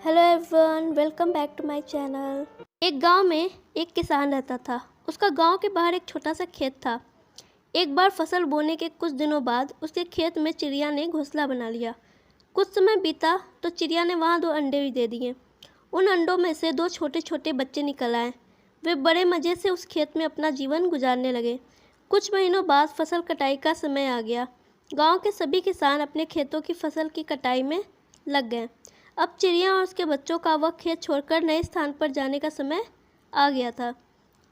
Hello everyone, welcome back to my channel. एक गांव में एक किसान रहता था। उसका गांव के बाहर एक छोटा सा खेत था। एक बार फसल बोने के कुछ दिनों बाद उसके खेत में चिड़िया ने घोंसला बना लिया। कुछ समय बीता तो चिड़िया ने वहां 2 अंडे भी दे दिए। उन अंडों में से 2 छोटे छोटे बच्चे निकल आए। वे बड़े मज़े से उस खेत में अपना जीवन गुजारने लगे। कुछ महीनों बाद फसल कटाई का समय आ गया। गाँव के सभी किसान अपने खेतों की फसल की कटाई में लग गए। अब चिड़िया और उसके बच्चों का वह खेत छोड़कर नए स्थान पर जाने का समय आ गया था।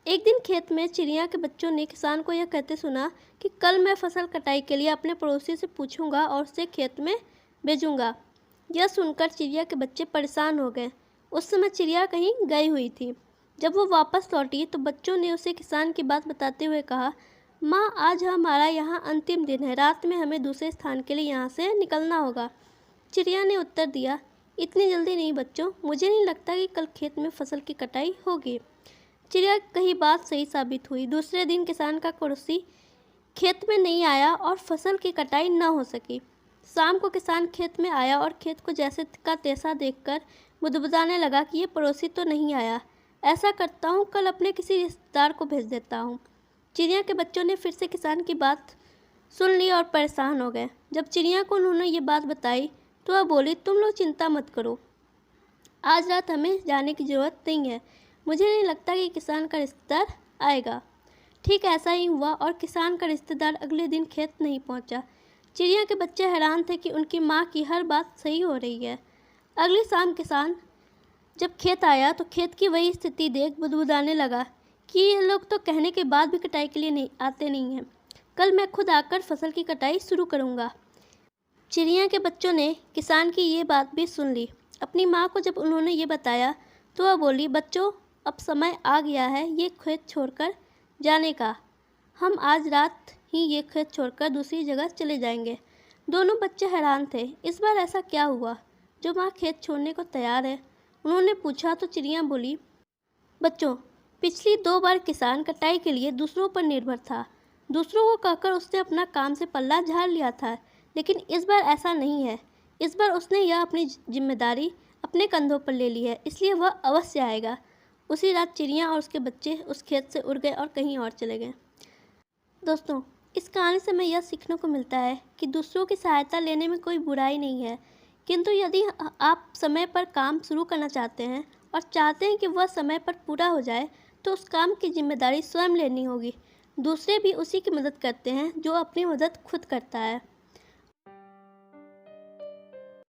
एक दिन खेत में चिड़िया के बच्चों ने किसान को यह कहते सुना कि कल मैं फसल कटाई के लिए अपने पड़ोसी से पूछूंगा और उसे खेत में भेजूंगा। यह सुनकर चिड़िया के बच्चे परेशान हो गए। उस समय चिड़िया कहीं गई हुई थी। जब वो वापस लौटी तो बच्चों ने उसे किसान की बात बताते हुए कहा, माँ, आज हमारा यहाँ अंतिम दिन है। रात में हमें दूसरे स्थान के लिए यहाँ से निकलना होगा। चिड़िया ने उत्तर दिया, इतनी जल्दी नहीं बच्चों, मुझे नहीं लगता कि कल खेत में फसल की कटाई होगी। चिड़िया की कही बात सही साबित हुई। दूसरे दिन किसान का पड़ोसी खेत में नहीं आया और फसल की कटाई न हो सकी। शाम को किसान खेत में आया और खेत को जैसे का तैसा देखकर बुदबुदाने लगा कि ये पड़ोसी तो नहीं आया। ऐसा करता हूँ, कल अपने किसी रिश्तेदार को भेज देता हूँ। चिड़िया के बच्चों ने फिर से किसान की बात सुन ली और परेशान हो गए। जब चिड़िया को उन्होंने ये बात बताई तो वह बोली, तुम लोग चिंता मत करो, आज रात हमें जाने की ज़रूरत नहीं है। मुझे नहीं लगता कि किसान का रिश्तेदार आएगा। ठीक ऐसा ही हुआ और किसान का रिश्तेदार अगले दिन खेत नहीं पहुंचा। चिड़िया के बच्चे हैरान थे कि उनकी माँ की हर बात सही हो रही है। अगली शाम किसान जब खेत आया तो खेत की वही स्थिति देख बुदबुदाने लगा कि ये लोग तो कहने के बाद भी कटाई के लिए नहीं हैं। कल मैं खुद आकर फसल की कटाई शुरू करूँगा। चिड़िया के बच्चों ने किसान की ये बात भी सुन ली। अपनी माँ को जब उन्होंने ये बताया तो वह बोली, बच्चों, अब समय आ गया है ये खेत छोड़कर जाने का। हम आज रात ही ये खेत छोड़कर दूसरी जगह चले जाएंगे। दोनों बच्चे हैरान थे। इस बार ऐसा क्या हुआ जो माँ खेत छोड़ने को तैयार है? उन्होंने पूछा तो चिड़िया बोली, बच्चों, पिछली 2 बार किसान कटाई के लिए दूसरों पर निर्भर था। दूसरों को कहकर उसने अपना काम से पल्ला झाड़ लिया था, लेकिन इस बार ऐसा नहीं है। इस बार उसने यह अपनी जिम्मेदारी अपने कंधों पर ले ली है, इसलिए वह अवश्य आएगा। उसी रात चिड़िया और उसके बच्चे उस खेत से उड़ गए और कहीं और चले गए। दोस्तों, इस कहानी से हमें यह सीखने को मिलता है कि दूसरों की सहायता लेने में कोई बुराई नहीं है, किंतु यदि आप समय पर काम शुरू करना चाहते हैं और चाहते हैं कि वह समय पर पूरा हो जाए तो उस काम की जिम्मेदारी स्वयं लेनी होगी। दूसरे भी उसी की मदद करते हैं जो अपनी मदद खुद करता है।